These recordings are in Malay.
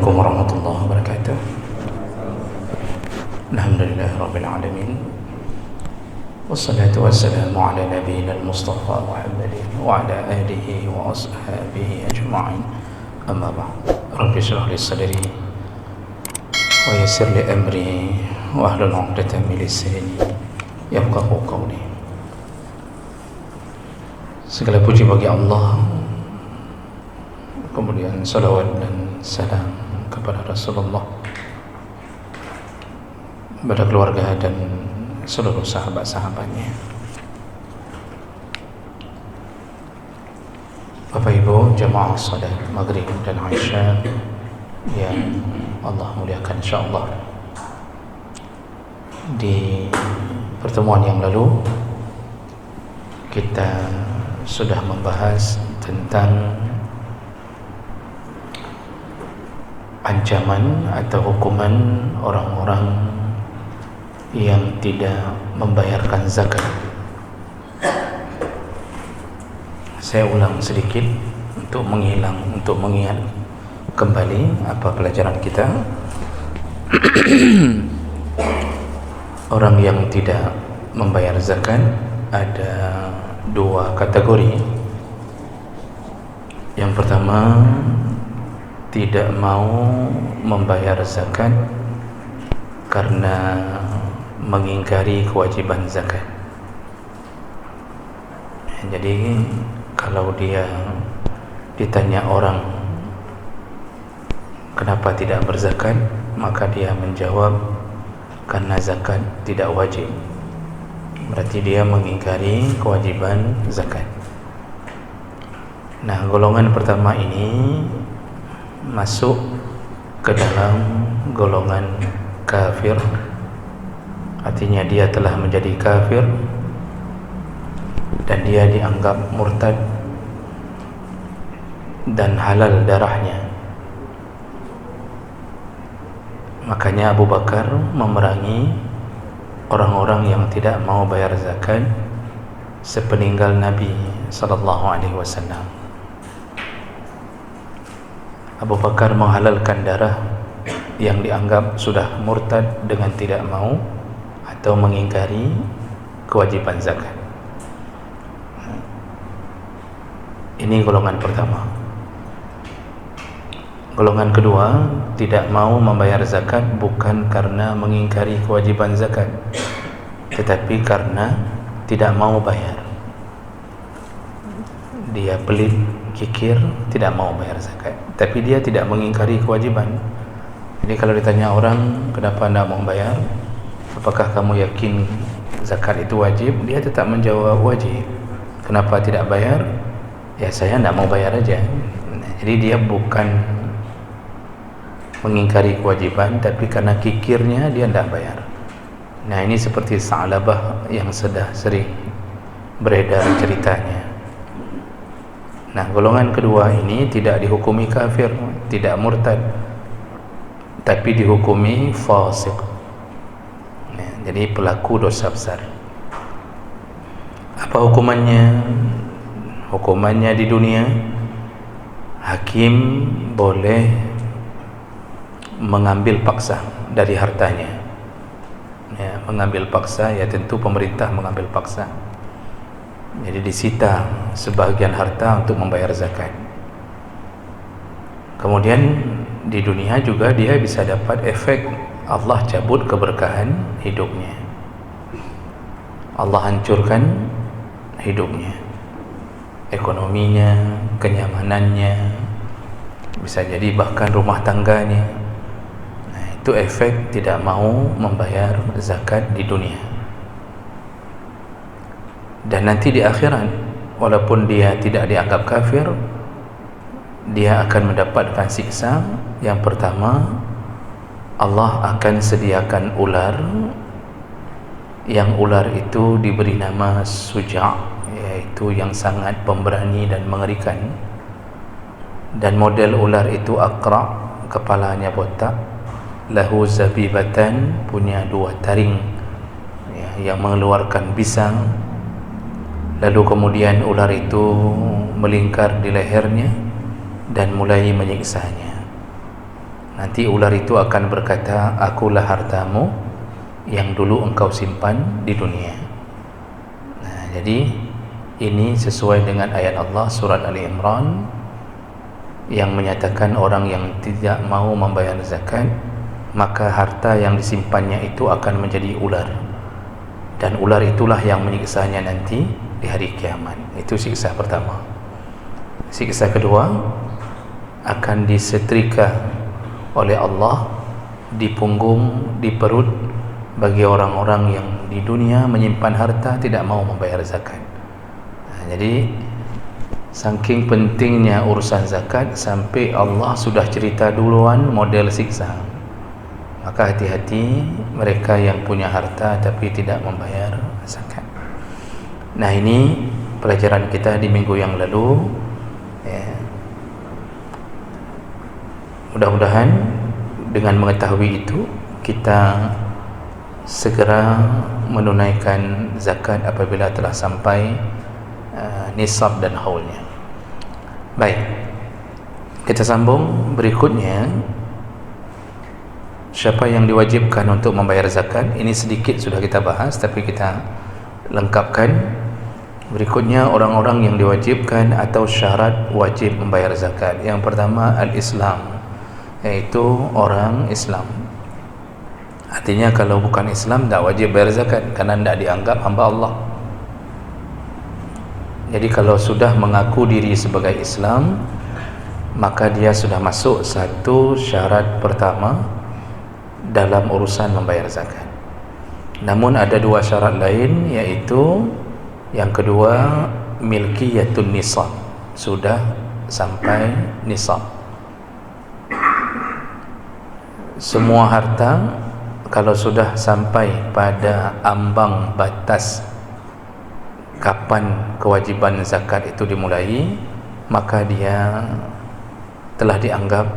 Assalamualaikum warahmatullahi wabarakatuh. Alhamdulillahirabbil alamin. Wassalatu wassalamu ala nabiyyina al-Mustafa Muhammadin wa ala alihi wa ashabihi ajma'in. Amma ba'd. Rabbi shrah li sadri wa yassir li amri wa hlul 'uqdatam min lisani yafqahu qawli. Segala puji bagi Allah, kemudian salawat dan salam kepada Rasulullah, kepada keluarga dan seluruh sahabat-sahabatnya. Bapak Ibu jamaah salat maghrib dan isya yang Allah muliakan, insyaallah di pertemuan yang lalu kita sudah membahas tentang ancaman atau hukuman orang-orang yang tidak membayarkan zakat. Saya ulang sedikit untuk mengingat kembali apa pelajaran kita. Orang yang tidak membayar zakat ada dua kategori. Yang pertama, tidak mau membayar zakat karena mengingkari kewajiban zakat. Jadi kalau dia ditanya orang kenapa tidak berzakat, maka dia menjawab karena zakat tidak wajib. Berarti dia mengingkari kewajiban zakat. Nah, golongan pertama ini masuk ke dalam golongan kafir. Artinya dia telah menjadi kafir dan dia dianggap murtad dan halal darahnya. Makanya Abu Bakar memerangi orang-orang yang tidak mau bayar zakat sepeninggal Nabi sallallahu alaihi wasallam. Abu Bakar menghalalkan darah yang dianggap sudah murtad dengan tidak mau atau mengingkari kewajiban zakat. Ini golongan pertama. Golongan kedua, tidak mau membayar zakat bukan karena mengingkari kewajiban zakat, tetapi karena tidak mau bayar. Dia pelit, kikir, tidak mau bayar zakat, tapi dia tidak mengingkari kewajiban. Jadi kalau ditanya orang kenapa tidak mau bayar, apakah kamu yakin zakat itu wajib? Dia tetap menjawab wajib. Kenapa tidak bayar? Ya saya tidak mau bayar aja. Jadi dia bukan mengingkari kewajiban, tapi karena kikirnya dia tidak bayar. Nah, ini seperti Sa'labah yang sudah sering beredar ceritanya. Nah, golongan kedua ini tidak dihukumi kafir, tidak murtad, tapi dihukumi fasik. Jadi pelaku dosa besar. Apa hukumannya? Hukumannya di dunia, hakim boleh mengambil paksa dari hartanya. Ya, mengambil paksa, ya tentu pemerintah mengambil paksa. Jadi disita sebagian harta untuk membayar zakat. Kemudian di dunia juga dia bisa dapat efek Allah cabut keberkahan hidupnya, Allah hancurkan hidupnya, ekonominya, kenyamanannya, bisa jadi bahkan rumah tangganya. Nah, itu efek tidak mau membayar zakat di dunia. Dan nanti di akhirat, walaupun dia tidak dianggap kafir, dia akan mendapatkan siksa. Yang pertama, Allah akan sediakan ular, yang ular itu diberi nama Suja', yaitu yang sangat pemberani dan mengerikan. Dan model ular itu Aqra', kepalanya botak, lahu zabibatan, punya dua taring ya, yang mengeluarkan bisang. Lalu kemudian ular itu melingkar di lehernya dan mulai menyiksanya. nanti ular itu akan berkata, akulah hartamu yang dulu engkau simpan di dunia. Jadi ini sesuai dengan ayat Allah surat Ali Imran yang menyatakan orang yang tidak mau membayar zakat, maka harta yang disimpannya itu akan menjadi ular, dan ular itulah yang menyiksanya nanti di hari kiamat. Itu siksa pertama. Siksa kedua, akan disetrika oleh Allah di punggung, di perut, bagi orang-orang yang di dunia menyimpan harta tidak mau membayar zakat. Jadi saking pentingnya urusan zakat sampai Allah sudah cerita duluan model siksa. Maka hati-hati mereka yang punya harta tapi tidak membayar zakat. Nah, ini pelajaran kita di minggu yang lalu ya. Mudah-mudahan dengan mengetahui itu kita segera menunaikan zakat apabila telah sampai nisab dan haulnya. Baik, kita sambung berikutnya. Siapa yang diwajibkan untuk membayar zakat? Ini sedikit sudah kita bahas, tapi kita lengkapkan. Berikutnya, orang-orang yang diwajibkan atau syarat wajib membayar zakat. Yang pertama, al-Islam, yaitu orang Islam. Artinya kalau bukan Islam tak wajib bayar zakat, karena tidak dianggap hamba Allah. Jadi kalau sudah mengaku diri sebagai Islam, maka dia sudah masuk satu syarat pertama dalam urusan membayar zakat. Namun ada dua syarat lain, yaitu yang kedua, milkiyatun nisab, sudah sampai nisab. Semua harta kalau sudah sampai pada ambang batas kapan kewajiban zakat itu dimulai, maka dia telah dianggap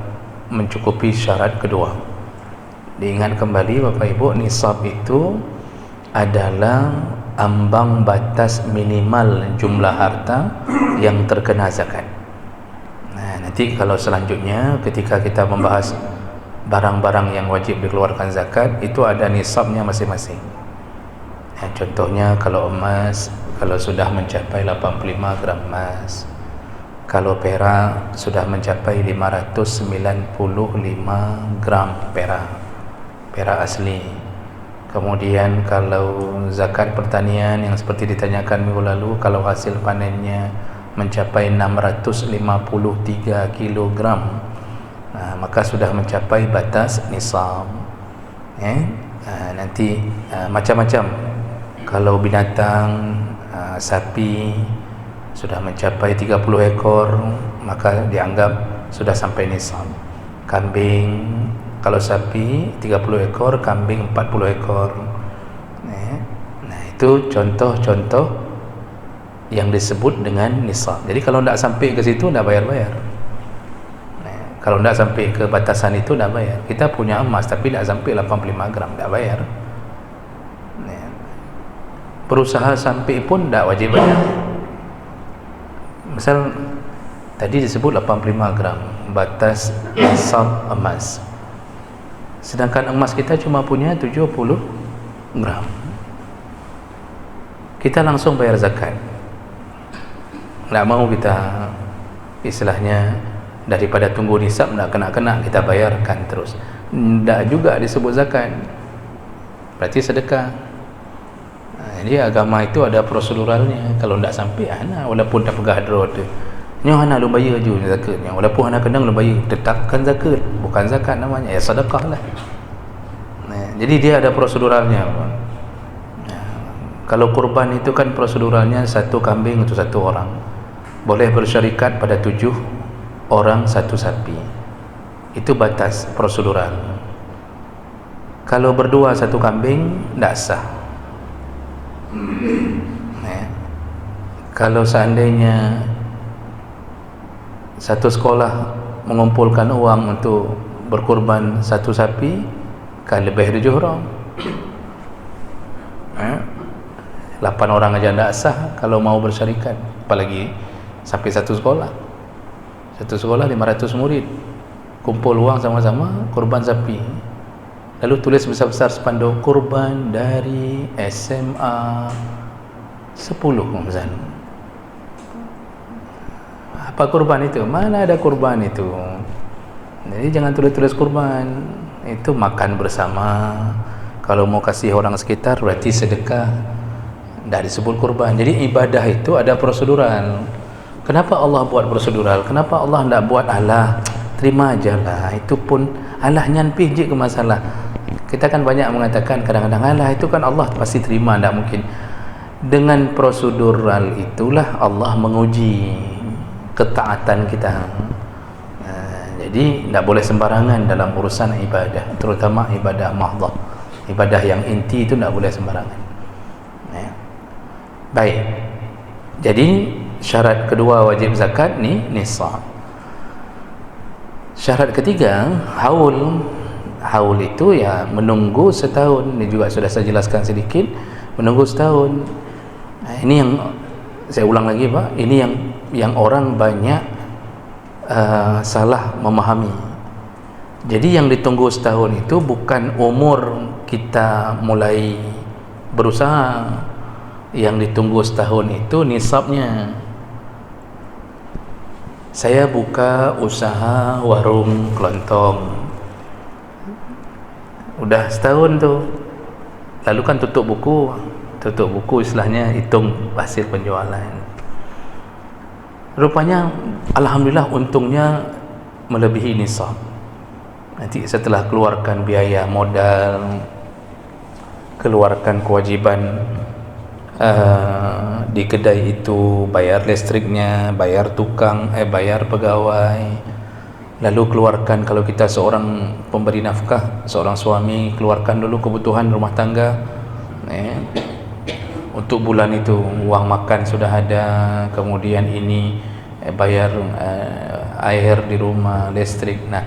mencukupi syarat kedua. Diingat kembali Bapak Ibu, nisab itu adalah ambang batas minimal jumlah harta yang terkena zakat. Nah, nanti kalau selanjutnya ketika kita membahas barang-barang yang wajib dikeluarkan zakat, itu ada nisabnya masing-masing. Nah, contohnya kalau emas, kalau sudah mencapai 85 gram emas, kalau perak sudah mencapai 595 gram perak asli. Kemudian kalau zakat pertanian yang seperti ditanyakan minggu lalu, kalau hasil panennya mencapai 653 kilogram, maka sudah mencapai batas nisab. Nanti macam-macam. Kalau binatang, sapi sudah mencapai 30 ekor, maka dianggap sudah sampai nisab. Kambing, kalau sapi 30 ekor, kambing 40 ekor. Nah, itu contoh-contoh yang disebut dengan nisab. Jadi kalau tidak sampai ke situ, tidak bayar-bayar. Kalau tidak sampai ke batasan itu, tidak bayar. Kita punya emas tapi tidak sampai 85 gram, tidak bayar. Berusaha sampai pun tidak wajib bayar. Misal tadi disebut 85 gram batas nisab emas, sedangkan emas kita cuma punya 70 gram. Kita langsung bayar zakat. Tidak mau kita istilahnya daripada tunggu nisab nak kena-kena kita bayarkan terus. Tidak juga disebut zakat, berarti sedekah. Jadi agama itu ada proseduralnya. Kalau tidak sampai, walaupun tak pegah hadrat tu, nyo hana lu bayar je zakatnya. Walaupun hana kenang lu bayar, tetapkan zakat, bukan zakat namanya, ya sedekah lah. Jadi dia ada proseduralnya. Kalau kurban itu kan proseduralnya satu kambing untuk satu orang, boleh bersyarikat pada 7 orang satu sapi. Itu batas prosedural. Kalau berdua satu kambing, tidak sah. Kalau seandainya satu sekolah mengumpulkan uang untuk berkurban satu sapi, kan lebih 7 orang. 8 orang aja tidak sah kalau mau bersyarikat, apalagi sampai satu sekolah. Satu sekolah 500 murid. kumpul wang sama-sama kurban sapi, lalu tulis besar-besar spanduk kurban dari SMA 10 misalnya. Apa kurban itu? Mana ada kurban itu? Jadi jangan tulis-tulis kurban, itu makan bersama. Kalau mau kasih orang sekitar berarti sedekah, tidak disebut kurban. Jadi ibadah itu ada prosedural. Kenapa Allah buat prosedural? Kenapa Allah tidak buat alah terima aja lah, itu pun alah nyan pijik ke masalah. Kita kan banyak mengatakan kadang-kadang alah itu kan Allah pasti terima, tidak mungkin. Dengan prosedural itulah Allah menguji ketaatan kita. Jadi tidak boleh sembarangan dalam urusan ibadah, terutama ibadah mahdhah, ibadah yang inti itu tidak boleh sembarangan. Baik, jadi syarat kedua wajib zakat ni nisab. Syarat ketiga haul. Haul itu ya menunggu setahun. Ini juga sudah saya jelaskan sedikit, menunggu setahun. Nah, ini yang saya ulang lagi Pak, ini yang orang banyak salah memahami. Jadi yang ditunggu setahun itu bukan umur kita mulai berusaha. Yang ditunggu setahun itu nisabnya. Saya buka usaha warung kelontong, udah setahun tuh, lalu kan tutup buku istilahnya, hitung hasil penjualan. Rupanya alhamdulillah untungnya melebihi nisab. Nanti setelah keluarkan biaya modal, keluarkan kewajiban di kedai itu, bayar listriknya, bayar tukang, bayar pegawai, lalu keluarkan, kalau kita seorang pemberi nafkah, seorang suami, keluarkan dulu kebutuhan rumah tangga. Untuk bulan itu uang makan sudah ada, kemudian ini bayar air di rumah, listrik. Nah,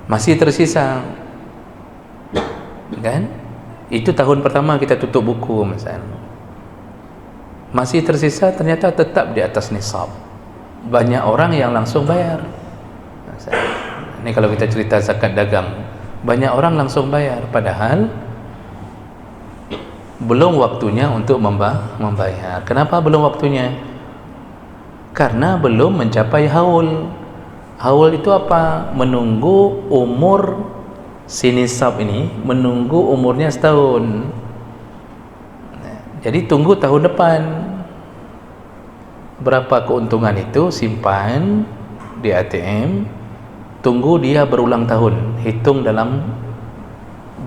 masih tersisa kan? Itu tahun pertama kita tutup buku misalnya, masih tersisa, ternyata tetap di atas nisab. Banyak orang yang langsung bayar. Ini kalau kita cerita zakat dagang, banyak orang langsung bayar, padahal belum waktunya untuk membayar. Kenapa belum waktunya? Karena belum mencapai haul. Haul itu apa? Menunggu umur si nisab ini, menunggu umurnya setahun. Jadi tunggu tahun depan. Berapa keuntungan itu simpan di ATM, tunggu dia berulang tahun, hitung dalam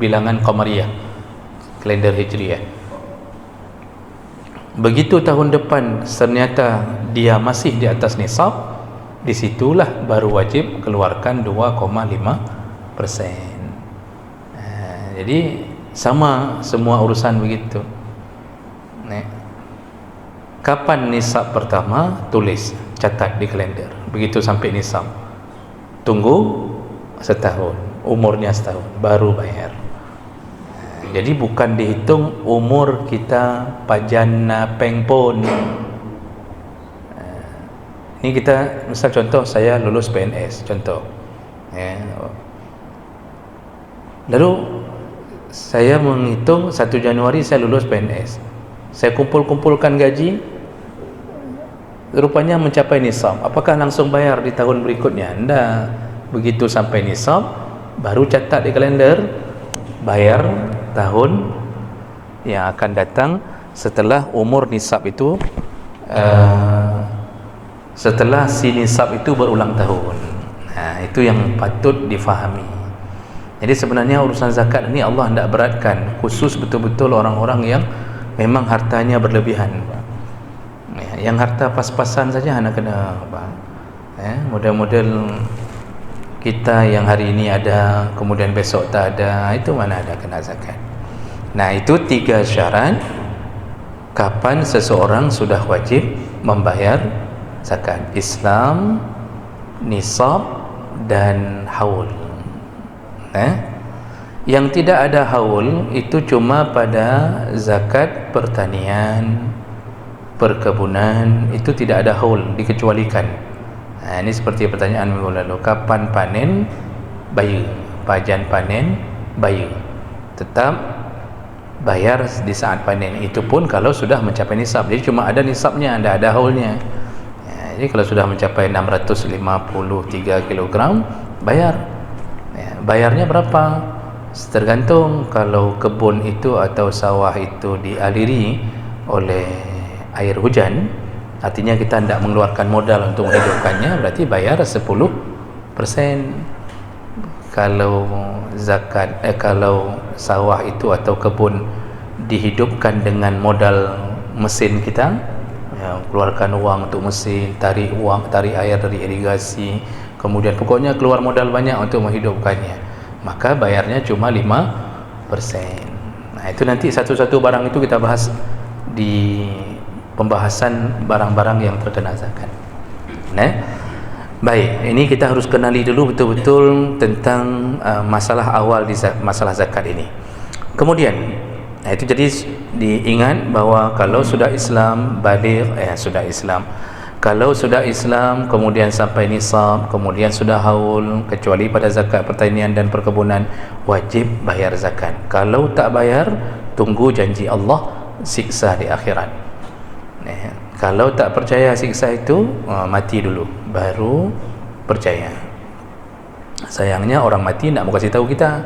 bilangan qamariyah, kalender hijriyah. Begitu tahun depan ternyata dia masih di atas nisab, disitulah baru wajib keluarkan 2,5%. Jadi sama semua urusan begitu. Kapan nisab pertama, tulis, catat di kalender. Begitu sampai nisab, tunggu setahun, umurnya setahun, baru bayar. Jadi bukan dihitung umur kita pajana pengpon. Ini kita, misal contoh saya lulus PNS, contoh. Lalu saya menghitung 1 Januari saya lulus PNS. Saya kumpul-kumpulkan gaji, rupanya mencapai nisab. Apakah langsung bayar di tahun berikutnya? Tidak. Begitu sampai nisab, baru catat di kalender, bayar tahun yang akan datang setelah umur nisab itu, setelah si nisab itu berulang tahun. Nah, itu yang patut difahami. Jadi sebenarnya urusan zakat ini Allah tidak beratkan, khusus betul-betul orang-orang yang memang hartanya berlebihan. Yang harta pas-pasan saja hanya kena model-model kita yang hari ini ada, kemudian besok tak ada, itu mana ada kena zakat. Nah, itu 3 syarat kapan seseorang sudah wajib membayar zakat: Islam, nisab, dan haul. Yang tidak ada haul itu cuma pada zakat pertanian, perkebunan, itu tidak ada haul, dikecualikan. Ini seperti pertanyaan minggu lalu, kapan panen bayar, pajan panen bayar, tetap bayar di saat panen, itu pun kalau sudah mencapai nisab. Jadi cuma ada nisabnya, tidak ada haulnya. Jadi kalau sudah mencapai 653 kg bayar. Bayarnya berapa? Tergantung, kalau kebun itu atau sawah itu dialiri oleh air hujan, artinya kita tidak mengeluarkan modal untuk menghidupkannya, berarti bayar 10%. Kalau zakat, kalau sawah itu atau kebun dihidupkan dengan modal mesin kita, keluarkan uang untuk mesin, tarik air dari irigasi, kemudian pokoknya keluar modal banyak untuk menghidupkannya, maka bayarnya cuma 5%. Itu nanti satu-satu barang itu kita bahas di pembahasan barang-barang yang terkena zakat. Baik, ini kita harus kenali dulu betul-betul tentang masalah awal di masalah zakat ini. Kemudian itu jadi diingat bahawa kalau sudah Islam baligh, kalau sudah Islam kemudian sampai nisab, kemudian sudah haul, kecuali pada zakat pertanian dan perkebunan, wajib bayar zakat. Kalau tak bayar, tunggu janji Allah, siksa di akhirat. Kalau tak percaya siksa itu, mati dulu baru percaya. Sayangnya orang mati tak mau kasih tahu kita.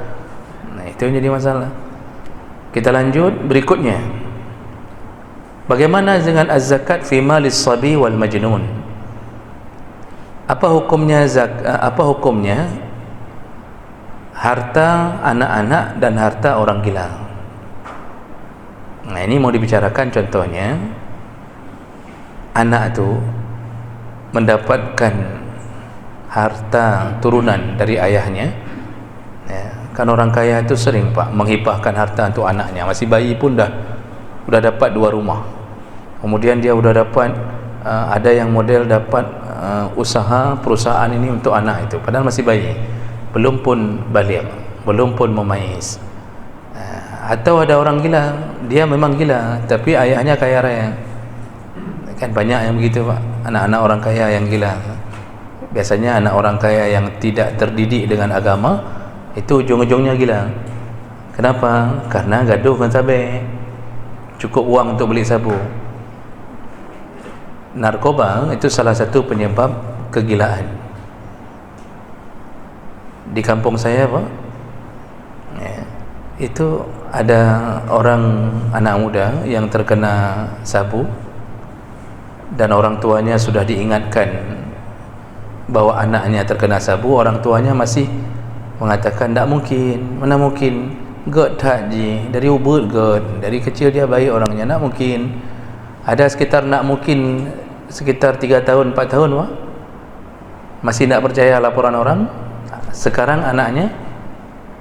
Itu yang jadi masalah. Kita lanjut berikutnya. Bagaimana dengan az-zakat fi malis sabi wal majnun? Apa hukumnya harta anak-anak dan harta orang gila? Ini mau dibicarakan. Contohnya, anak itu mendapatkan harta turunan dari ayahnya, kan orang kaya itu sering Pak menghibahkan harta untuk anaknya. Masih bayi pun udah dapat 2 rumah, kemudian dia udah dapat ada yang model dapat usaha perusahaan ini untuk anak itu, padahal masih bayi, belum pun baligh, belum pun memayis. Atau ada orang gila, dia memang gila tapi ayahnya kaya raya. Kan banyak yang begitu Pak, anak-anak orang kaya yang gila. Biasanya anak orang kaya yang tidak terdidik dengan agama itu ujung-ujungnya gila. Kenapa? Karena gaduh dengan sahabat, cukup uang untuk beli sabu. Narkoba itu salah satu penyebab kegilaan. Di kampung saya Pak, itu ada orang anak muda yang terkena sabu, dan orang tuanya sudah diingatkan bahwa anaknya terkena sabu. Orang tuanya masih mengatakan tak mungkin, mana mungkin, god haji dari ubud, god dari kecil dia baik orangnya, tak mungkin. Ada sekitar 3 tahun 4 tahun Wah, masih tak percaya laporan orang. Sekarang anaknya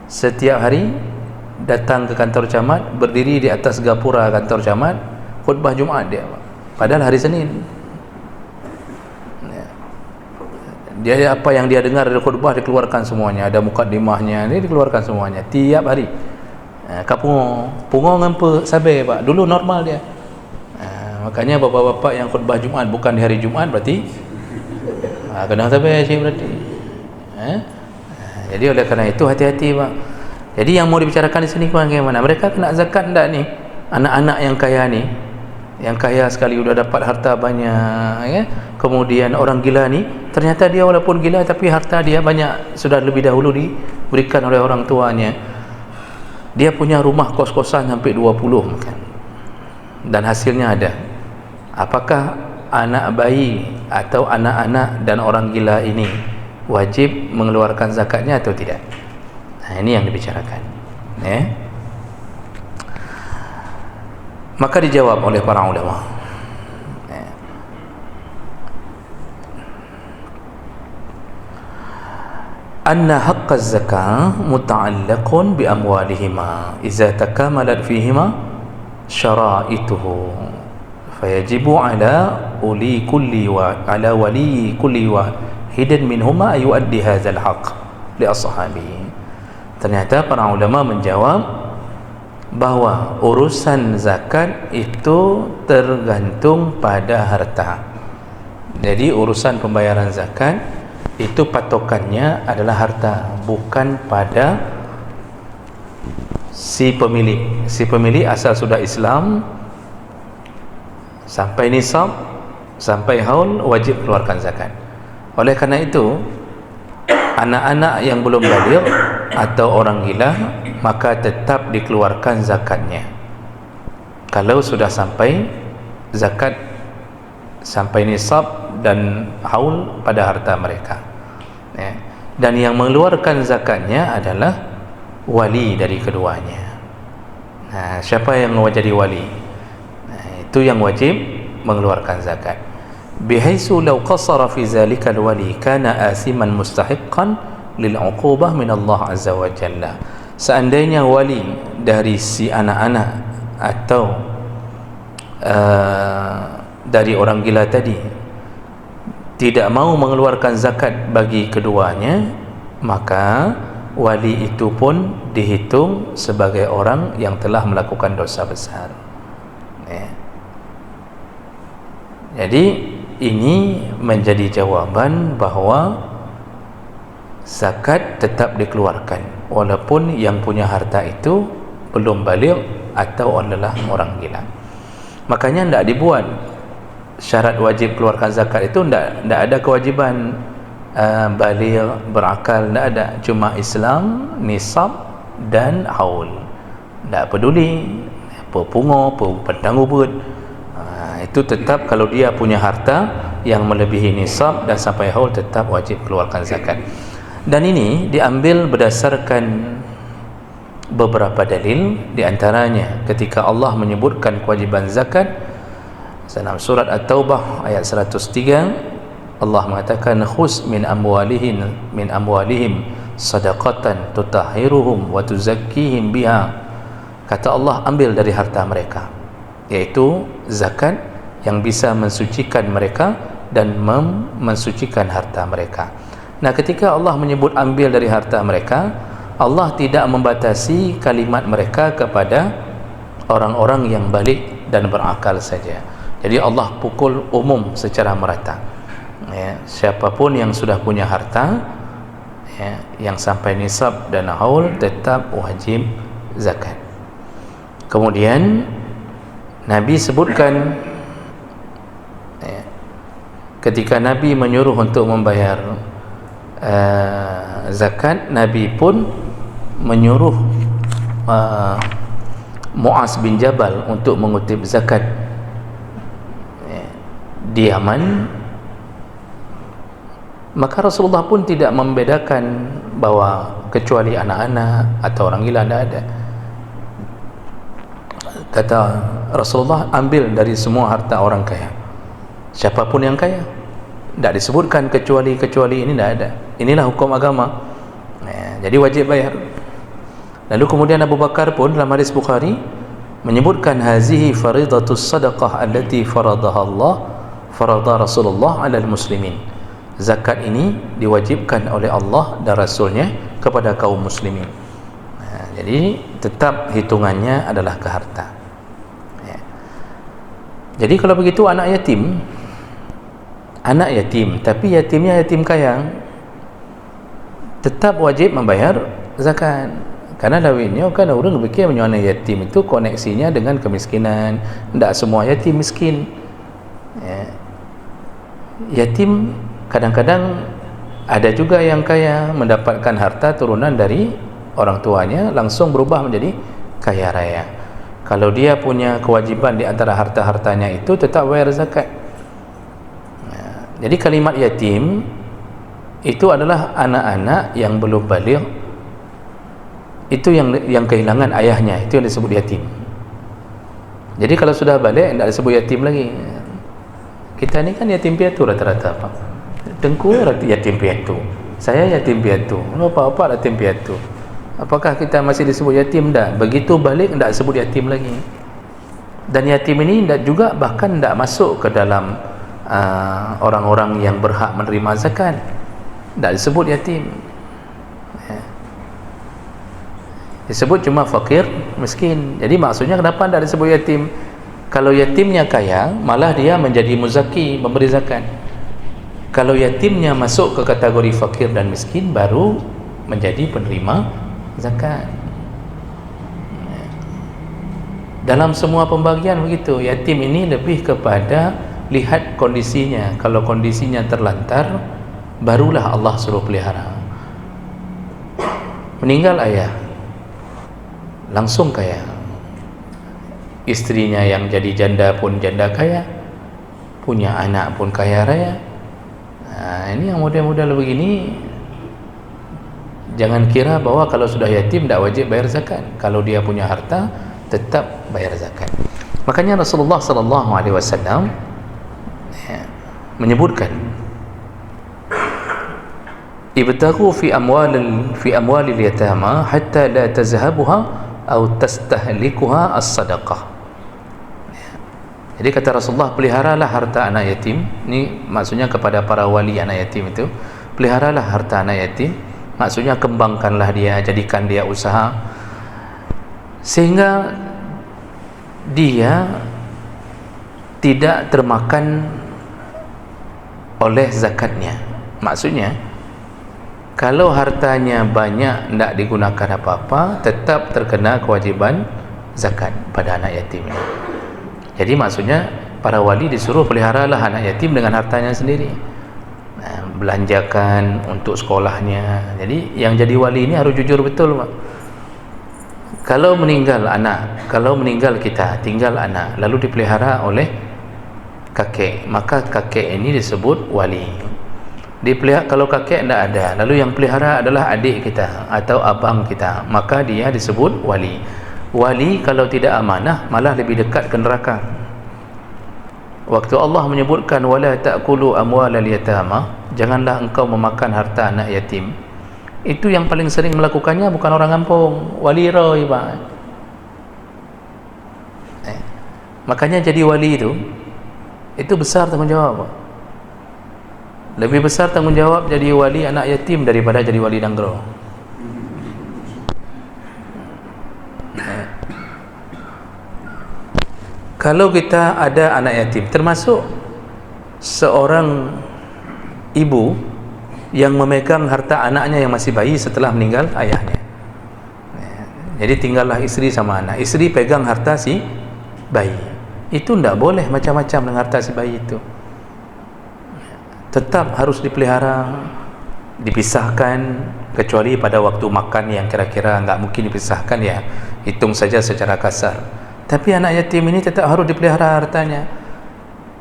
setiap hari datang ke kantor camat, berdiri di atas gapura kantor camat, khutbah Jumaat dia Pak. Padahal hari Senin. Dia apa yang dia dengar dari khutbah dikeluarkan semuanya, ada mukaddimahnya, dia dikeluarkan semuanya tiap hari. Pungo ngampe sabar Pak. Dulu normal dia. Makanya bapak-bapak yang khutbah Jumaat bukan di hari Jumaat berarti kena sabar sih berarti. Jadi oleh kerana itu hati-hati Pak. Jadi yang mau dibicarakan di sini bagaimana? Mereka kena zakat enggak nih? Anak-anak yang kaya nih, yang kaya sekali udah dapat harta banyak, kemudian orang gila ni, ternyata dia walaupun gila tapi harta dia banyak, sudah lebih dahulu diberikan oleh orang tuanya. Dia punya rumah kos-kosan sampai 20 kan, dan hasilnya ada. Apakah anak bayi atau anak-anak dan orang gila ini wajib mengeluarkan zakatnya atau tidak? Ini yang dibicarakan. Maka dijawab oleh para ulama, anna haqq az-zakah muta'allaqun bi amwalihima idza takamalat fihima syara'ituhu fayajibu ala wali kulli wahidin minhuma yuaddi hadzal haqq li ashabihi. Ternyata para ulama menjawab bahawa urusan zakat itu tergantung pada harta. Jadi urusan pembayaran zakat itu patokannya adalah harta, bukan pada si pemilik. Si pemilik asal sudah Islam, sampai nisab, sampai haul, wajib keluarkan zakat. Oleh kerana itu, anak-anak yang belum baligh atau orang gila, maka tetap dikeluarkan zakatnya. Kalau sudah sampai zakat, sampai nisab dan haul pada harta mereka, ya. Dan yang mengeluarkan zakatnya adalah wali dari keduanya. Nah, siapa yang jadi wali? Nah, itu yang wajib mengeluarkan zakat. Bihaisu law qasara fi zalika alwali kana asiman mustahiqqan lil'uqubah min Allah azza wa jalla. Seandainya wali dari si anak-anak atau dari orang gila tadi tidak mau mengeluarkan zakat bagi keduanya, maka wali itu pun dihitung sebagai orang yang telah melakukan dosa besar, ya. Jadi ini menjadi jawaban bahawa zakat tetap dikeluarkan walaupun yang punya harta itu belum baligh atau adalah orang gila. Makanya tidak dibuat syarat wajib keluarkan zakat itu, tidak ada kewajiban baligh, berakal, tidak ada. Cuma Islam, nisab dan haul. Tak peduli apa pungo, apa pedang ubud, itu tetap kalau dia punya harta yang melebihi nisab dan sampai haul, tetap wajib keluarkan zakat. Dan ini diambil berdasarkan beberapa dalil. Di antaranya ketika Allah menyebutkan kewajiban zakat dalam surat At-Taubah ayat 103, Allah mengatakan khus min amwalihim sadaqatan tutahhiruhum wa tuzakkihim biha. Kata Allah, ambil dari harta mereka, yaitu zakat yang bisa mensucikan mereka dan mensucikan harta mereka. Nah, ketika Allah menyebut ambil dari harta mereka, Allah tidak membatasi kalimat mereka kepada orang-orang yang balik dan berakal saja. Jadi Allah pukul umum secara merata, ya. Siapapun yang sudah punya harta, ya, yang sampai nisab dan haul, tetap wajib zakat. Kemudian Nabi sebutkan, ya, ketika Nabi menyuruh untuk membayar zakat, Nabi pun menyuruh Muaz bin Jabal untuk mengutip zakat di Yaman. Maka Rasulullah pun tidak membedakan bahawa kecuali anak-anak atau orang gila, tidak ada. Kata Rasulullah, ambil dari semua harta orang kaya, siapapun yang kaya. Tidak disebutkan kecuali ini, tidak ada. Inilah hukum agama, ya, jadi wajib bayar. Lalu kemudian Abu Bakar pun dalam hadis Bukhari menyebutkan hazihi faridatus sadaqah allati faradaha Allah farada Rasulullah alal muslimin. Zakat ini diwajibkan oleh Allah dan Rasulnya kepada kaum muslimin. Jadi tetap hitungannya adalah ke harta, ya. Jadi kalau begitu anak yatim tapi yatimnya yatim kaya, tetap wajib membayar zakat. Karena lawinnya kan orang berfikir anak yatim itu koneksinya dengan kemiskinan. Tidak semua yatim miskin, ya. Yatim kadang-kadang ada juga yang kaya, mendapatkan harta turunan dari orang tuanya, langsung berubah menjadi kaya raya. Kalau dia punya kewajiban di antara harta-hartanya itu, tetap bayar zakat. Jadi kalimat yatim itu adalah anak-anak yang belum baligh, itu yang kehilangan ayahnya, itu yang disebut yatim. Jadi kalau sudah balik, tidak disebut yatim lagi. Kita ni kan yatim piatu rata-rata, apa? Tengku yatim piatu, saya yatim piatu, apa yatim piatu. Apakah kita masih disebut yatim? Tak. Begitu balik, tidak disebut yatim lagi. Dan yatim ini tidak juga, bahkan tidak masuk ke dalam orang-orang yang berhak menerima zakat. Tak disebut yatim, ya. Disebut cuma fakir, miskin. Jadi maksudnya kenapa tak disebut yatim? Kalau yatimnya kaya, malah dia menjadi muzaki, memberi zakat. Kalau yatimnya masuk ke kategori fakir dan miskin, baru menjadi penerima zakat. Dalam semua pembagian begitu. Yatim ini lebih kepada lihat kondisinya. Kalau kondisinya terlantar, barulah Allah suruh pelihara. Meninggal ayah, langsung kaya. Istrinya yang jadi janda pun janda kaya, punya anak pun kaya raya. Ini yang model-model begini, jangan kira bahwa kalau sudah yatim tak wajib bayar zakat. Kalau dia punya harta, tetap bayar zakat. Makanya Rasulullah sallallahu alaihi wasallam menyebutkan, ibtaghu fi amwalil yatama hatta la tazhabuha aw tastahlikuha as-sadaqah. Jadi kata Rasulullah, peliharalah harta anak yatim. Ini maksudnya kepada para wali anak yatim itu, peliharalah harta anak yatim, maksudnya kembangkanlah dia, jadikan dia usaha sehingga dia tidak termakan oleh zakatnya. Maksudnya kalau hartanya banyak tidak digunakan apa-apa, tetap terkena kewajiban zakat pada anak yatim ini. Jadi maksudnya para wali disuruh peliharalah anak yatim dengan hartanya sendiri, belanjakan untuk sekolahnya. Jadi yang jadi wali ini harus jujur betul, Pak. Kalau meninggal anak, kalau meninggal kita, tinggal anak, lalu dipelihara oleh kakek, maka kakek ini disebut wali. Kalau kakek tidak ada, lalu yang pelihara adalah adik kita atau abang kita, maka dia disebut wali. Wali kalau tidak amanah malah lebih dekat ke neraka. Waktu Allah menyebutkan wala ta'kulu amwalal yatama, janganlah engkau memakan harta anak yatim, itu yang paling sering melakukannya bukan orang kampung, wali roy, Pak. Makanya jadi wali itu besar tanggungjawab, Pak. Lebih besar tanggungjawab jadi wali anak yatim daripada jadi wali danggro. Kalau kita ada anak yatim, termasuk seorang ibu yang memegang harta anaknya yang masih bayi setelah meninggal ayahnya. Jadi tinggallah istri sama anak, istri pegang harta si bayi. Itu tidak boleh macam-macam dengan harta si bayi itu. Tetap harus dipelihara, dipisahkan, kecuali pada waktu makan yang kira-kira nggak mungkin dipisahkan, ya hitung saja secara kasar. Tapi anak yatim ini tetap harus dipelihara hartanya.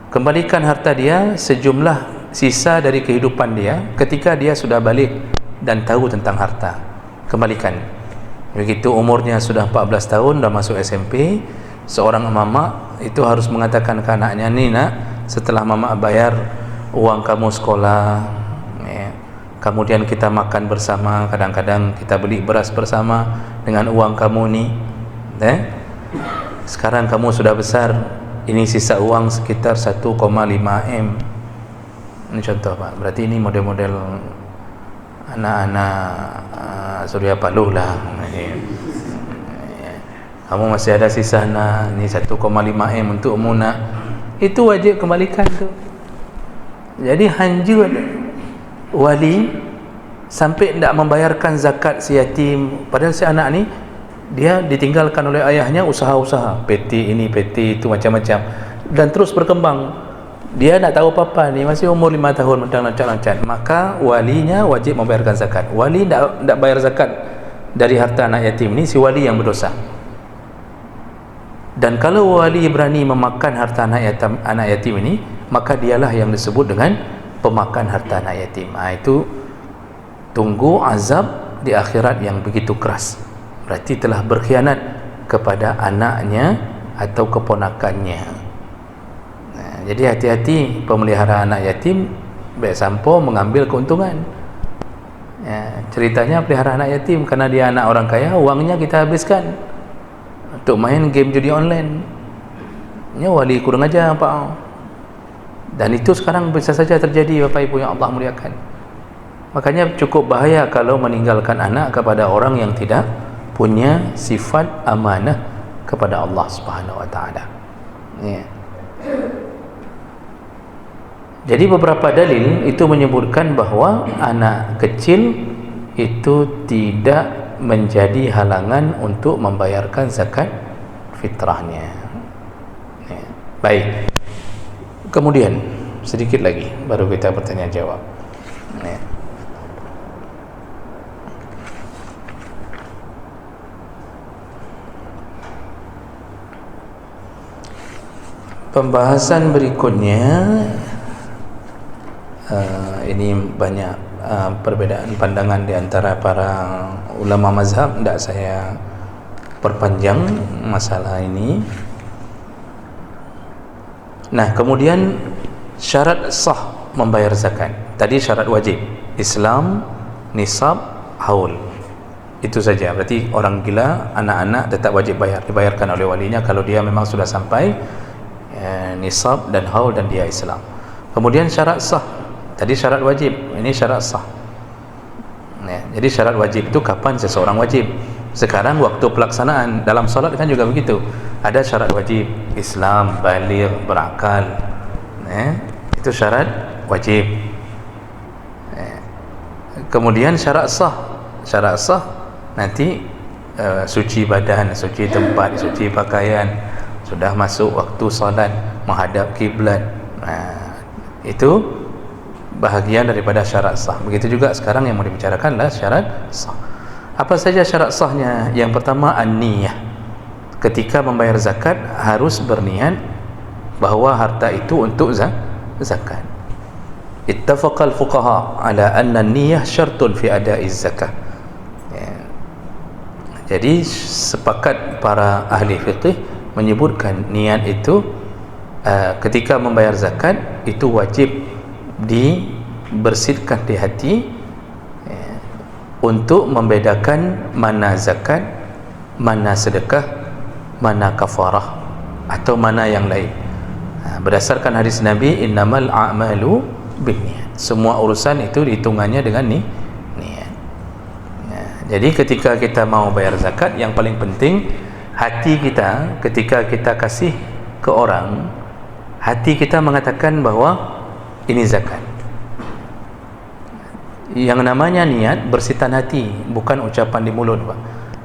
Kembalikan harta dia sejumlah sisa dari kehidupan dia ketika dia sudah balik dan tahu tentang harta. Kembalikan. Begitu umurnya sudah 14 tahun, dah masuk SMP, seorang mama itu harus mengatakan ke anaknya, "Nih nak, setelah mama bayar uang kamu sekolah, kemudian kita makan bersama, kadang-kadang kita beli beras bersama dengan uang kamu nih, sekarang kamu sudah besar, ini sisa uang sekitar 1,5 M." Ini contoh, Pak. Berarti ini model-model anak-anak Surya Paloh lah. Kamu masih ada sisa nak, ini 1,5 M untuk Muna. Itu wajib kembalikan tu. Jadi hanjur wali sampai tidak membayarkan zakat si yatim, padahal si anak ni dia ditinggalkan oleh ayahnya usaha-usaha, PT ini, PT itu, macam-macam, dan terus berkembang. Dia nak tahu apa-apa ni, masih umur 5 tahun mentang lancat-lancat, maka walinya wajib membayarkan zakat. Wali tak bayar zakat dari harta anak yatim ni, si wali yang berdosa. Dan kalau wali berani memakan harta anak yatim ini, maka dialah yang disebut dengan pemakan harta anak yatim. Itu tunggu azab di akhirat yang begitu keras. Berarti telah berkhianat kepada anaknya atau keponakannya. Jadi hati-hati pemelihara anak yatim, baik sampo mengambil keuntungan. Ceritanya pelihara anak yatim karena dia anak orang kaya, uangnya kita habiskan untuk main game judi online. Ini wali kurang aja, Pak. Dan itu sekarang bisa saja terjadi, Bapak Ibu yang Allah muliakan. Makanya cukup bahaya kalau meninggalkan anak kepada orang yang tidak punya sifat amanah kepada Allah Subhanahu wa taala. Jadi beberapa dalil itu menyebutkan bahawa anak kecil itu tidak menjadi halangan untuk membayarkan zakat fitrahnya. Ya. Baik. Kemudian sedikit lagi baru kita bertanya jawab. Ya. Pembahasan berikutnya, ini banyak perbezaan pandangan di antara para ulama mazhab. Tidak saya perpanjang masalah ini. Nah, kemudian syarat sah membayar zakat. Tadi syarat wajib, Islam, nisab, haul. Itu saja. Berarti orang gila, anak-anak tetap wajib bayar, dibayarkan oleh walinya kalau dia memang sudah sampai nisab dan haul dan dia Islam. Kemudian syarat sah. Tadi syarat wajib, ini syarat sah. Ya, jadi syarat wajib itu kapan seseorang wajib. Sekarang waktu pelaksanaan dalam solat kan juga begitu. Ada syarat wajib, Islam, baligh, berakal. Itu syarat wajib. Kemudian syarat sah. Syarat sah nanti suci badan, suci tempat, suci pakaian, sudah masuk waktu solat, menghadap kiblat. Itu bahagian daripada syarat sah. Begitu juga sekarang yang mau dibicarakan adalah syarat sah. Apa saja syarat sahnya? Yang pertama, an-niyah. Ketika membayar zakat harus berniat bahawa harta itu untuk zakat. Ittafaqal fuqaha ala anna an-niyah syartun fi ada'iz zakah. Jadi sepakat para ahli fiqh menyebutkan niat itu ketika membayar zakat itu wajib dibersihkan di hati untuk membedakan mana zakat, mana sedekah, mana kafarah atau mana yang lain. Berdasarkan hadis Nabi, innamal a'malu binniyat. Semua urusan itu dihitungannya dengan niat. Jadi ketika kita mau bayar zakat, yang paling penting hati kita, ketika kita kasih ke orang, hati kita mengatakan bahawa ini zakat. Yang namanya niat bersihkan hati, bukan ucapan di mulut, Pak.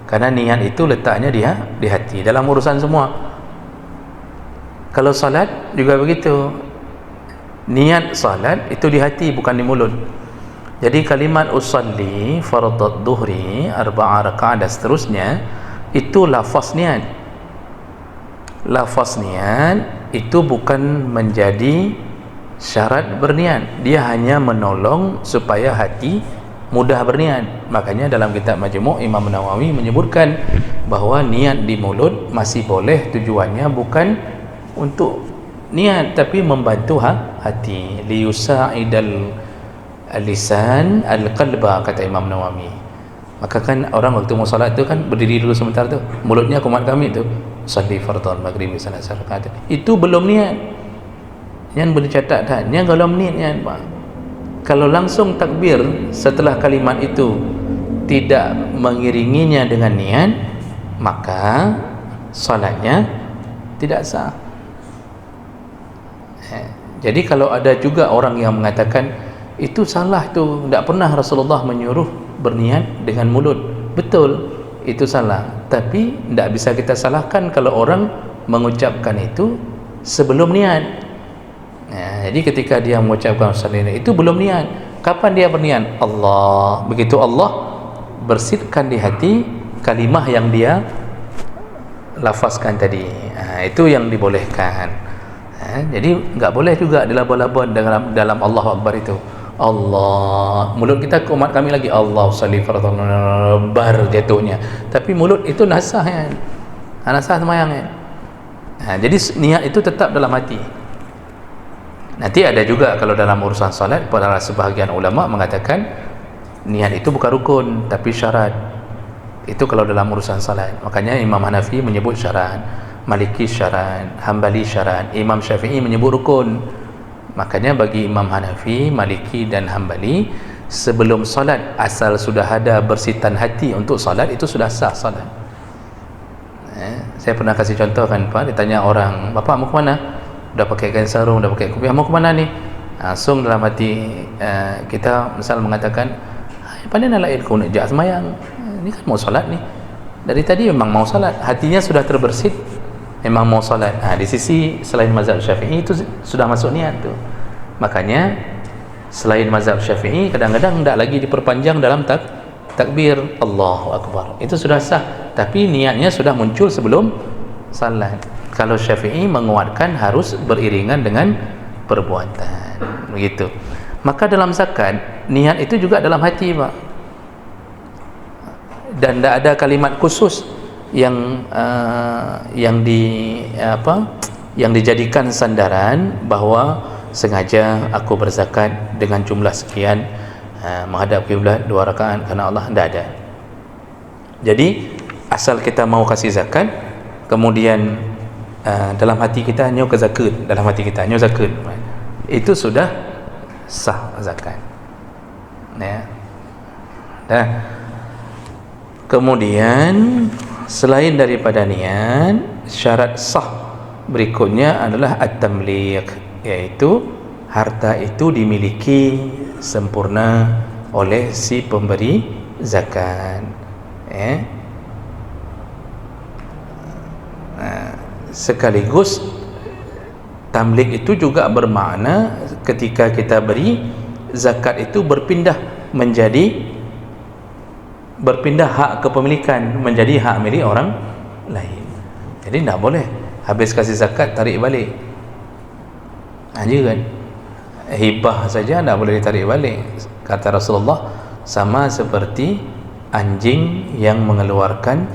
Karena niat itu letaknya di hati dalam urusan semua. Kalau salat juga begitu. Niat salat itu di hati, bukan di mulut. Jadi kalimat usalli fardhu dhuhri 4 rakaat dan seterusnya itu lafaz niat. Lafaz niat itu bukan menjadi syarat berniat. Dia hanya menolong supaya hati mudah berniat. Makanya dalam kitab Majmu' Imam Nawawi menyebutkan bahawa niat di mulut masih boleh, tujuannya bukan untuk niat tapi membantu hati. Liyusa'idal lisan al-qalba, kata Imam Nawawi. Maka kan orang waktu mau salat tu kan berdiri dulu sebentar tu, mulutnya kumat kami tu salli fardhal maghrib salat rakaat. Itu belum niat. Yang boleh catat dah, yang kalau niat Pak. Kalau langsung takbir setelah kalimat itu tidak mengiringinya dengan niat, maka salatnya tidak sah. Jadi kalau ada juga orang yang mengatakan itu salah, tu tidak pernah Rasulullah menyuruh berniat dengan mulut. Betul, itu salah, tapi tidak bisa kita salahkan kalau orang mengucapkan itu sebelum niat. Jadi ketika dia mengucapkan salat itu belum niat. Kapan dia berniat? Allah. Begitu Allah bersihkan di hati kalimah yang dia lafazkan tadi, itu yang dibolehkan. Jadi enggak boleh juga dilabun-labun dalam Allah Akbar itu. Allah, mulut kita kumat kami lagi Allah salli fardhu bar jatuhnya, tapi mulut itu nasah kan, nasah semayang kan. Jadi niat itu tetap dalam hati. Nanti ada juga kalau dalam urusan salat, para sebahagian ulama mengatakan niat itu bukan rukun tapi syarat. Itu kalau dalam urusan salat. Makanya Imam Hanafi menyebut syarat, Maliki syarat, Hambali syarat, Imam Syafi'i menyebut rukun. Makanya bagi Imam Hanafi, Maliki dan Hambali, sebelum salat asal sudah ada bersitan hati untuk salat, itu sudah sah salat. Saya pernah kasih contoh kan Pak, ditanya orang, "Bapak mau ke mana?" "Dah pakai kain sarung, dah pakai kopiah, mau ke mana ni?" langsung dalam hati kita misal mengatakan, pada nak lain kau nak jak semayang, ni kan mau solat ni, dari tadi memang mau solat, hatinya sudah terbersit, memang mau solat. Di sisi selain mazhab Syafi'i itu sudah masuk niat tu. Makanya selain mazhab Syafi'i kadang-kadang tidak lagi diperpanjang dalam takbir Allahu Akbar, itu sudah sah, tapi niatnya sudah muncul sebelum salat. Kalau Syafi'i menguatkan harus beriringan dengan perbuatan, begitu. Maka dalam zakat niat itu juga dalam hati, Pak, dan tidak ada kalimat khusus yang dijadikan sandaran bahawa sengaja aku berzakat dengan jumlah sekian, menghadap kiblat 2 rakaat kerana Allah, tidak ada. Jadi asal kita mau kasih zakat, kemudian dalam hati kita nyo ke zakat, dalam hati kita nyo zakat, itu sudah sah zakat, ya. Kemudian selain daripada niat, syarat sah berikutnya adalah at-tamliq, iaitu harta itu dimiliki sempurna oleh si pemberi zakat, sekaligus tamlik itu juga bermakna ketika kita beri zakat itu berpindah hak kepemilikan menjadi hak milik orang lain. Jadi tidak boleh habis kasih zakat tarik balik aja kan. Hibah saja tidak boleh ditarik balik. Kata Rasulullah, sama seperti anjing yang mengeluarkan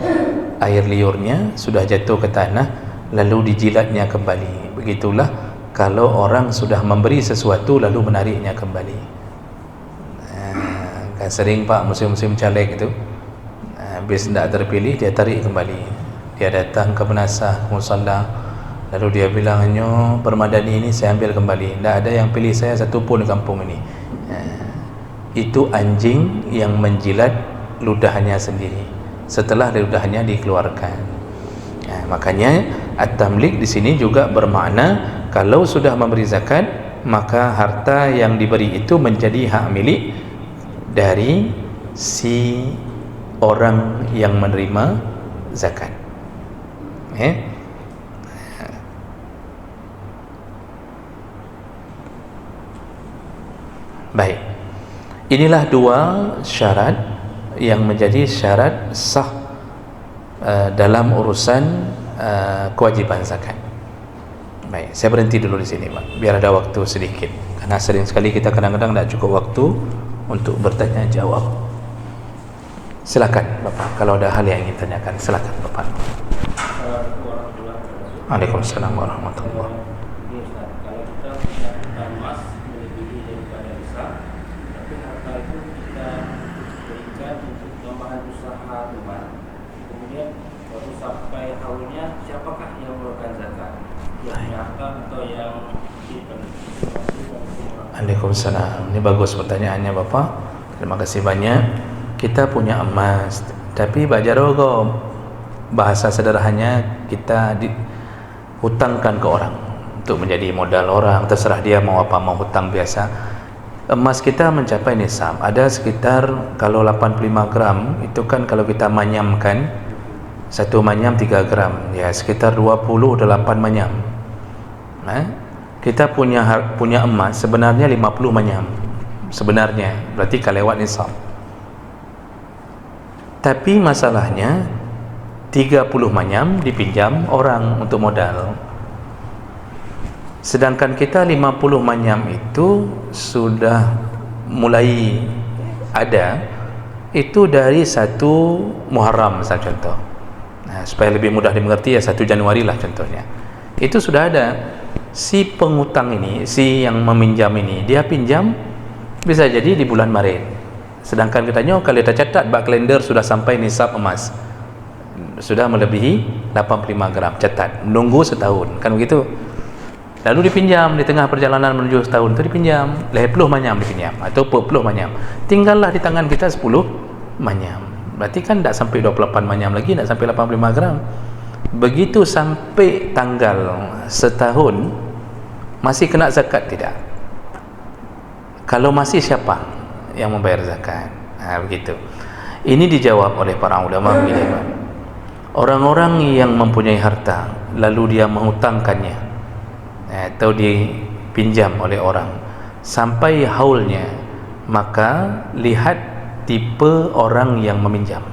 air liurnya sudah jatuh ke tanah lalu dijilatnya kembali. Begitulah kalau orang sudah memberi sesuatu lalu menariknya kembali. Kan sering Pak musim-musim caleg itu, habis tidak terpilih dia tarik kembali. Dia datang ke penasah, ke musalla, lalu dia bilang, "Nyo Permadani ini saya ambil kembali, tidak ada yang pilih saya satu pun di kampung ini." Itu anjing yang menjilat ludahnya sendiri setelah ludahnya dikeluarkan. Makanya at-tamlik di sini juga bermakna kalau sudah memberi zakat, maka harta yang diberi itu menjadi hak milik dari si orang yang menerima zakat. Baik, inilah 2 syarat yang menjadi syarat sah dalam urusan kewajiban zakat. Baik, saya berhenti dulu di sini, Pak, biar ada waktu sedikit, karena sering sekali kita kadang-kadang tidak cukup waktu untuk bertanya jawab. Silakan Bapak, kalau ada hal yang ingin tanyakan, silakan Bapak. Waalaikumsalam warahmatullahi wabarakatuh. Waalaikumsalam. Ini bagus pertanyaannya Bapak. Terima kasih banyak. Kita punya emas, tapi bajarogo bahasa sederhananya kita hutangkan ke orang untuk menjadi modal orang. Terserah dia mau apa, mau hutang biasa. Emas kita mencapai nisab, ada sekitar kalau 85 gram itu kan kalau kita manyamkan, satu manyam 3 gram, ya sekitar 28 manyam. Kita punya emas sebenarnya 50 manyam sebenarnya, berarti kalewat nisab. Tapi masalahnya 30 manyam dipinjam orang untuk modal, sedangkan kita 50 manyam itu sudah mulai ada itu dari 1 Muharram misal contoh. Supaya lebih mudah dimengerti ya 1 Januari lah contohnya. Itu sudah ada. Si pengutang ini, si yang meminjam ini, dia pinjam bisa jadi di bulan Maret, sedangkan katanya kalau kita catat bak kalender sudah sampai nisab emas, sudah melebihi 85 gram, catat, menunggu setahun, kan begitu. Lalu dipinjam di tengah perjalanan menuju setahun itu dipinjam 10 manyam dipinjam atau 40 manyam, tinggallah di tangan kita 10 manyam, berarti kan tidak sampai 28 manyam lagi, tidak sampai 85 gram. Begitu sampai tanggal setahun masih kena zakat tidak? Kalau masih, siapa yang membayar zakat? Begitu. Ini dijawab oleh para ulama begini, Pak. Orang-orang yang mempunyai harta lalu dia menghutangkannya atau dipinjam oleh orang sampai haulnya, maka lihat tipe orang yang meminjam.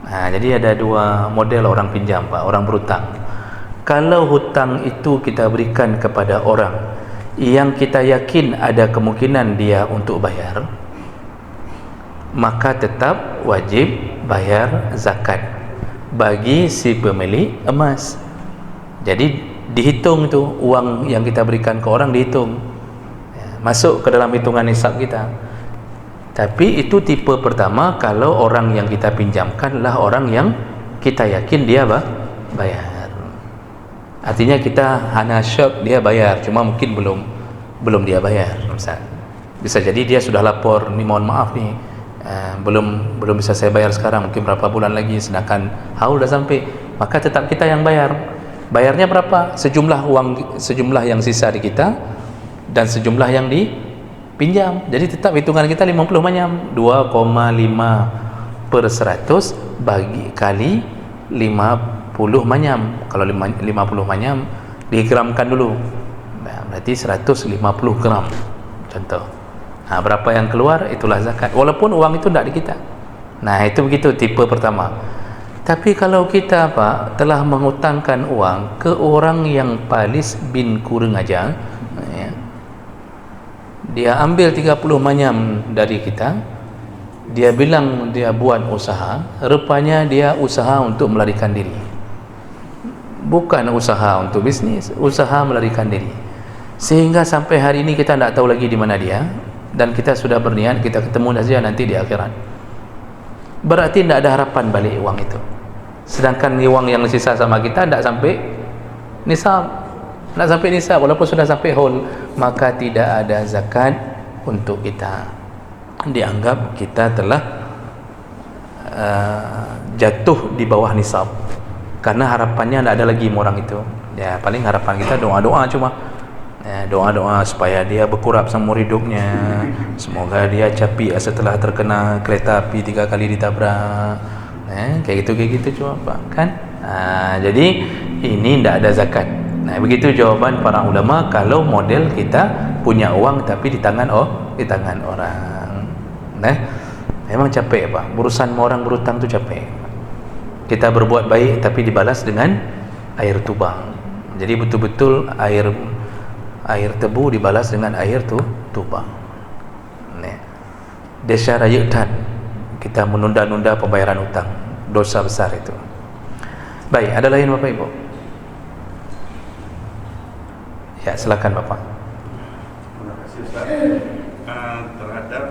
Jadi ada dua model orang pinjam, Pak, orang berhutang. Kalau hutang itu kita berikan kepada orang yang kita yakin ada kemungkinan dia untuk bayar, maka tetap wajib bayar zakat bagi si pemilik emas. Jadi dihitung tu uang yang kita berikan ke orang, dihitung, masuk ke dalam hitungan nisab kita. Tapi itu tipe pertama, kalau orang yang kita pinjamkanlah orang yang kita yakin dia bayar. Artinya kita hanya syak dia bayar, cuma mungkin belum dia bayar. Bisa jadi dia sudah lapor, ni mohon maaf ni, belum bisa saya bayar sekarang, mungkin berapa bulan lagi, sedangkan haul dah sampai, maka tetap kita yang bayar. Bayarnya berapa? Sejumlah uang, sejumlah yang sisa di kita dan sejumlah yang dipinjam. Jadi tetap hitungan kita 50 manyam, 2,5 per 100 bagi kali 50 manyam. Kalau 50 manyam digramkan dulu, berarti 150 gram contoh. Berapa yang keluar, itulah zakat, walaupun uang itu tidak di kita. Itu begitu tipe pertama. Tapi kalau kita, Pak, telah mengutangkan uang ke orang yang palis bin Kurengaja, dia ambil 30 manyam dari kita, dia bilang dia buat usaha, rupanya dia usaha untuk melarikan diri, bukan usaha untuk bisnis, usaha melarikan diri, sehingga sampai hari ini kita tidak tahu lagi di mana dia, dan kita sudah berniat kita ketemu saja nanti di akhirat. Berarti tidak ada harapan balik uang itu, sedangkan uang yang sisa sama kita tidak sampai nisab, walaupun sudah sampai haul, maka tidak ada zakat untuk kita. Dianggap kita telah jatuh di bawah nisab, karena harapannya tidak ada lagi orang itu. Ya, paling harapan kita doa-doa, cuma doa-doa supaya dia berkurap seumur hidupnya, semoga dia capi setelah terkena kereta api 3 kali ditabrak, kayak gitu cuma, Pak, kan? Jadi ini tidak ada zakat. Begitu jawaban para ulama kalau model kita punya uang tapi di tangan orang. Memang capek, Pak, berurusan sama orang berhutang tu capek. Kita berbuat baik tapi dibalas dengan air tubang. Jadi betul-betul air tebu dibalas dengan air tubang. Desa rayutan, kita menunda-nunda pembayaran hutang, dosa besar itu. Baik, ada lain Bapak Ibu? Ya, silakan Bapak. Terima kasih Ustaz. Terhadap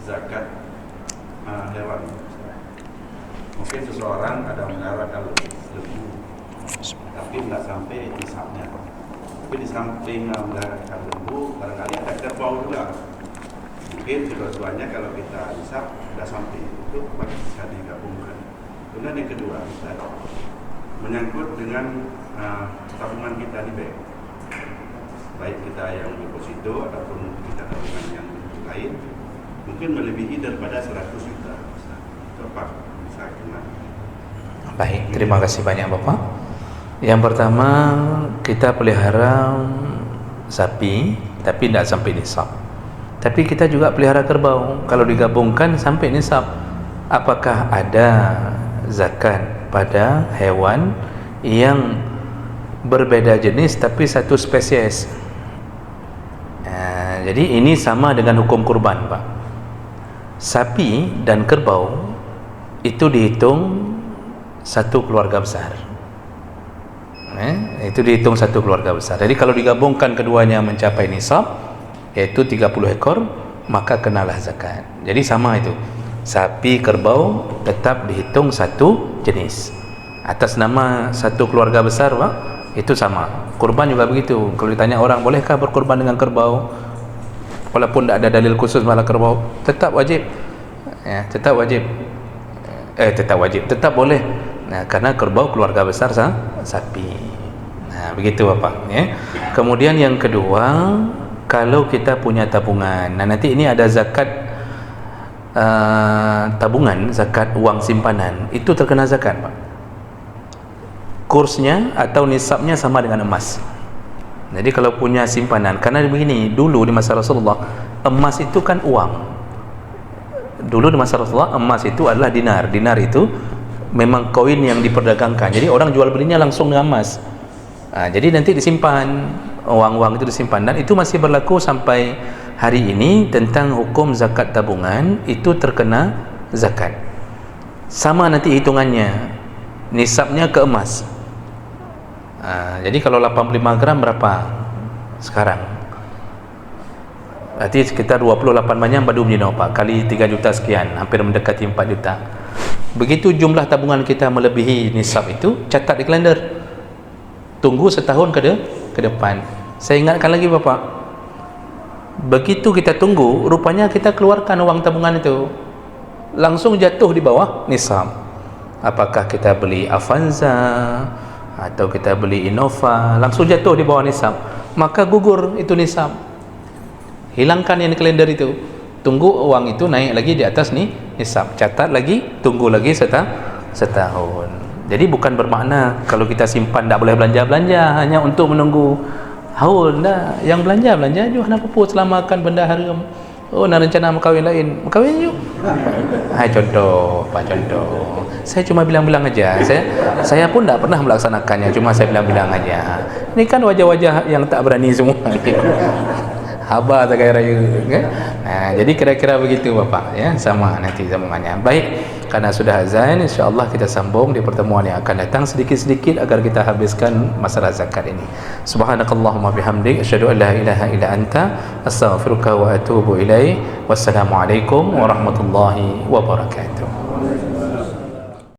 zakat hewan, mungkin seseorang ada melihara lembu, tapi tidak sampai nisabnya. Tapi di samping melihara lembu, barangkali ada kerbau juga. Mungkin kedua-duanya kalau kita hisap sudah sampai, itu bisa digabungkan. Kemudian yang kedua, Ustaz, menyangkut dengan tabungan kita di bank, baik kita yang deposito ataupun kita tabungan yang lain, mungkin melebihi daripada 100 juta. Tepat bisa kena. Baik, terima kasih banyak Bapak. Yang pertama, kita pelihara sapi tapi tidak sampai nisab. Tapi kita juga pelihara kerbau, kalau digabungkan sampai nisab. Apakah ada zakat pada hewan yang berbeda jenis tapi satu spesies? Jadi ini sama dengan hukum kurban, Pak. Sapi dan kerbau itu dihitung satu keluarga besar. Itu dihitung satu keluarga besar. Jadi kalau digabungkan keduanya mencapai nisab, yaitu 30 ekor, maka kenalah zakat. Jadi sama itu, sapi, kerbau tetap dihitung satu jenis atas nama satu keluarga besar, Pak. Itu sama. Kurban juga begitu. Kalau ditanya orang, bolehkah berkurban dengan kerbau, walaupun tidak ada dalil khusus malah kerbau, tetap wajib. Tetap boleh. Karena kerbau keluarga besar sapi. Begitu Bapak. Kemudian yang kedua, kalau kita punya tabungan. Nah, nanti ini ada zakat tabungan, zakat uang simpanan, itu terkena zakat, Pak. Kursnya atau nisabnya sama dengan emas. Jadi kalau punya simpanan, karena begini, dulu di masa Rasulullah emas itu kan uang. Dulu di masa Rasulullah emas itu adalah dinar. Dinar itu memang koin yang diperdagangkan. Jadi orang jual belinya langsung dengan emas. Jadi nanti disimpan, uang-uang itu disimpan, dan itu masih berlaku sampai hari ini. Tentang hukum zakat tabungan itu terkena zakat. Sama nanti hitungannya, nisabnya ke emas. Jadi kalau 85 gram berapa sekarang? Berarti sekitar 28 banyak badu punya Pak, kali 3 juta sekian, hampir mendekati 4 juta. Begitu jumlah tabungan kita melebihi nisab itu, catat di kalender, tunggu setahun ke depan. Saya ingatkan lagi Bapak, begitu kita tunggu, rupanya kita keluarkan uang tabungan itu langsung jatuh di bawah nisab. Apakah kita beli Avanza atau kita beli Innova, langsung jatuh di bawah nisab, maka gugur itu nisab. Hilangkan yang di kalender itu, tunggu uang itu naik lagi di atas nih nisab, catat lagi, tunggu lagi setahun. Jadi bukan bermakna kalau kita simpan tak boleh belanja hanya untuk menunggu haul. Dah, yang belanja juga apa pun selama makan benda haram. Oh, nak rencana berkahwin lain, berkahwin yuk. Hai, contoh Pak, contoh. Saya cuma bilang-bilang aja. Saya pun tak pernah melaksanakannya, cuma saya bilang-bilang aja. Ini kan wajah-wajah yang tak berani semua. Haba tak kaya raya kan? Jadi kira-kira begitu Bapak ya, sama nanti sambungannya. Baik, karena sudah azan, insya-Allah kita sambung di pertemuan yang akan datang sedikit-sedikit agar kita habiskan masalah zakat ini. Subhanakallahumma bihamdik, asyhadu an la ilaha illa anta, astaghfiruka wa atubu ilaik. Wassalamualaikum warahmatullahi wabarakatuh.